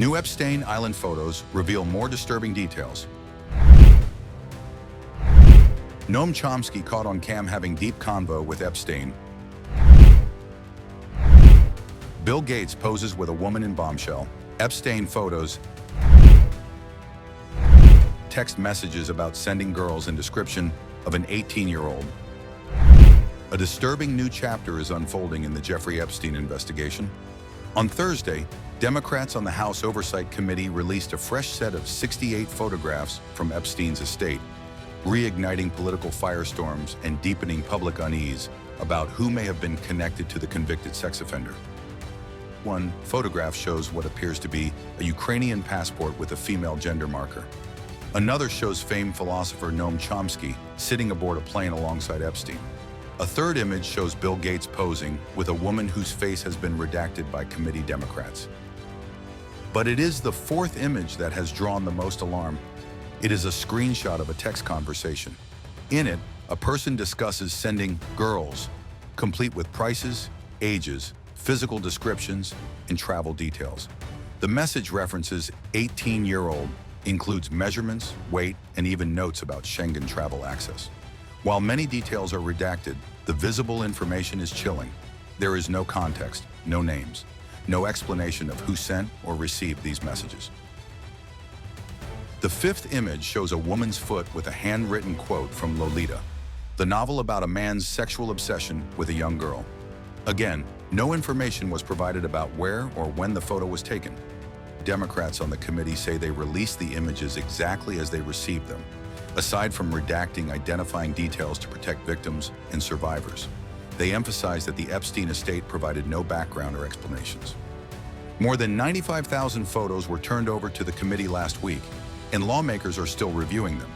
New Epstein Island photos reveal more disturbing details. Noam Chomsky caught on cam having deep convo with Epstein. Bill Gates poses with a woman in bombshell. Epstein photos. Text messages about sending girls and description of an 18-year-old. A disturbing new chapter is unfolding in the Jeffrey Epstein investigation. On Thursday, Democrats on the House Oversight Committee released a fresh set of 68 photographs from Epstein's estate, reigniting political firestorms and deepening public unease about who may have been connected to the convicted sex offender. One photograph shows what appears to be a Ukrainian passport with a female gender marker. Another shows famed philosopher Noam Chomsky sitting aboard a plane alongside Epstein. A third image shows Bill Gates posing with a woman whose face has been redacted by committee Democrats. But it is the fourth image that has drawn the most alarm. It is a screenshot of a text conversation. In it, a person discusses sending girls, complete with prices, ages, physical descriptions, and travel details. The message references 18-year-old, includes measurements, weight, and even notes about Schengen travel access. While many details are redacted, the visible information is chilling. There is no context, no names, no explanation of who sent or received these messages. The fifth image shows a woman's foot with a handwritten quote from Lolita, the novel about a man's sexual obsession with a young girl. Again, no information was provided about where or when the photo was taken. Democrats on the committee say they released the images exactly as they received them, aside from redacting identifying details to protect victims and survivors. They emphasize that the Epstein estate provided no background or explanations. More than 95,000 photos were turned over to the committee last week, and lawmakers are still reviewing them.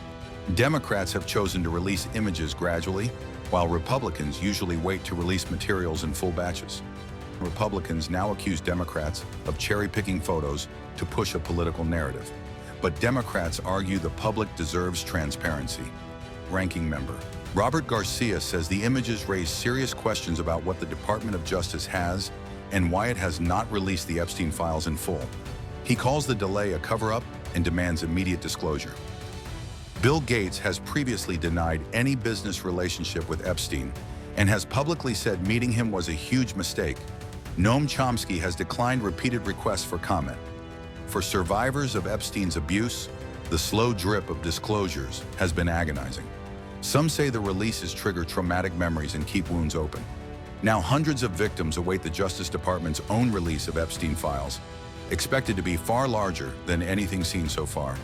Democrats have chosen to release images gradually, while Republicans usually wait to release materials in full batches. Republicans now accuse Democrats of cherry-picking photos to push a political narrative. But Democrats argue the public deserves transparency. Ranking member Robert Garcia says the images raise serious questions about what the Department of Justice has and why it has not released the Epstein files in full. He calls the delay a cover-up and demands immediate disclosure. Bill Gates has previously denied any business relationship with Epstein and has publicly said meeting him was a huge mistake. Noam Chomsky has declined repeated requests for comment. For survivors of Epstein's abuse, the slow drip of disclosures has been agonizing. Some say the releases trigger traumatic memories and keep wounds open. Now hundreds of victims await the Justice Department's own release of Epstein files, expected to be far larger than anything seen so far.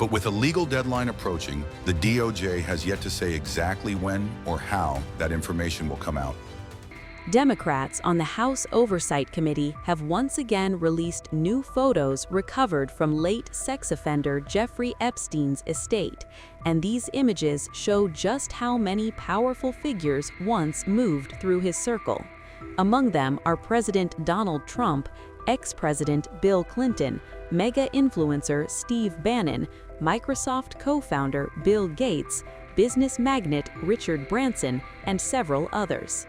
But with a legal deadline approaching, the DOJ has yet to say exactly when or how that information will come out. Democrats on the House Oversight Committee have once again released new photos recovered from late sex offender Jeffrey Epstein's estate, and these images show just how many powerful figures once moved through his circle. Among them are President Donald Trump, ex-President Bill Clinton, mega-influencer Steve Bannon, Microsoft co-founder Bill Gates, business magnate Richard Branson, and several others.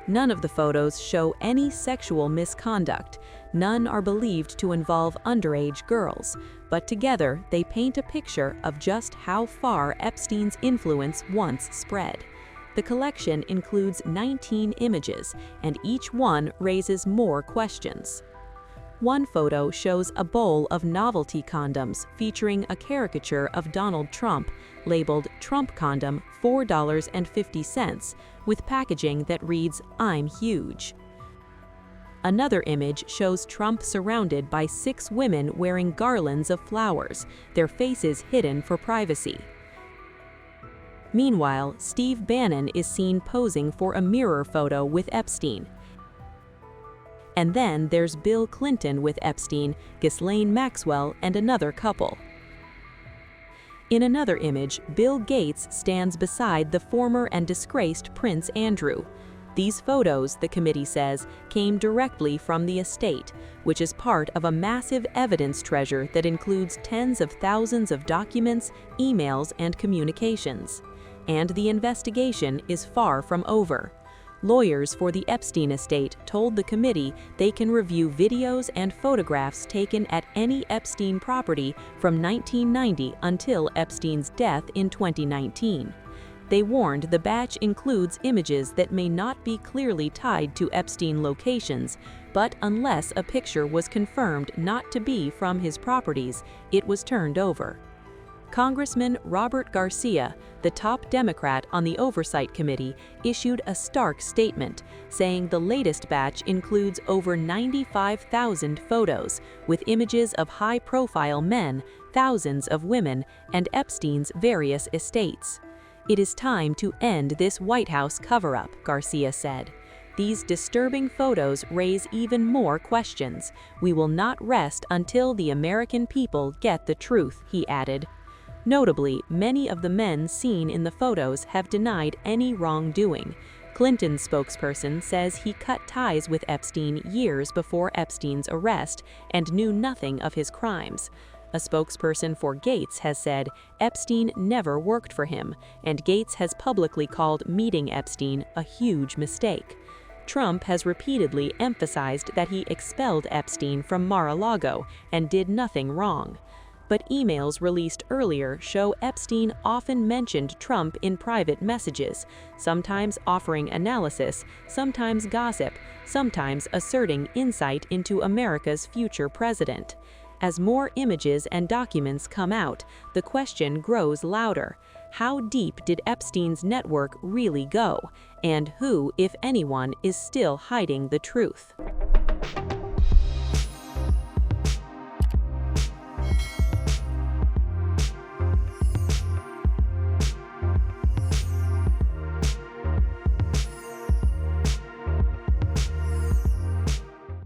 None of the photos show any sexual misconduct. None are believed to involve underage girls, but together they paint a picture of just how far Epstein's influence once spread. The collection includes 19 images, and each one raises more questions. One photo shows a bowl of novelty condoms featuring a caricature of Donald Trump, labeled Trump Condom $4.50, with packaging that reads, "I'm huge." Another image shows Trump surrounded by 6 women wearing garlands of flowers, their faces hidden for privacy. Meanwhile, Steve Bannon is seen posing for a mirror photo with Epstein. And then there's Bill Clinton with Epstein, Ghislaine Maxwell, and another couple. In another image, Bill Gates stands beside the former and disgraced Prince Andrew. These photos, the committee says, came directly from the estate, which is part of a massive evidence treasure that includes tens of thousands of documents, emails, and communications. And the investigation is far from over. Lawyers for the Epstein estate told the committee they can review videos and photographs taken at any Epstein property from 1990 until Epstein's death in 2019. They warned the batch includes images that may not be clearly tied to Epstein locations, but unless a picture was confirmed not to be from his properties, it was turned over. Congressman Robert Garcia, the top Democrat on the Oversight Committee, issued a stark statement, saying the latest batch includes over 95,000 photos, with images of high-profile men, thousands of women, and Epstein's various estates. "It is time to end this White House cover-up," Garcia said. "These disturbing photos raise even more questions. We will not rest until the American people get the truth," he added. Notably, many of the men seen in the photos have denied any wrongdoing. Clinton's spokesperson says he cut ties with Epstein years before Epstein's arrest and knew nothing of his crimes. A spokesperson for Gates has said Epstein never worked for him, and Gates has publicly called meeting Epstein a huge mistake. Trump has repeatedly emphasized that he expelled Epstein from Mar-a-Lago and did nothing wrong. But emails released earlier show Epstein often mentioned Trump in private messages, sometimes offering analysis, sometimes gossip, sometimes asserting insight into America's future president. As more images and documents come out, the question grows louder. How deep did Epstein's network really go? And who, if anyone, is still hiding the truth?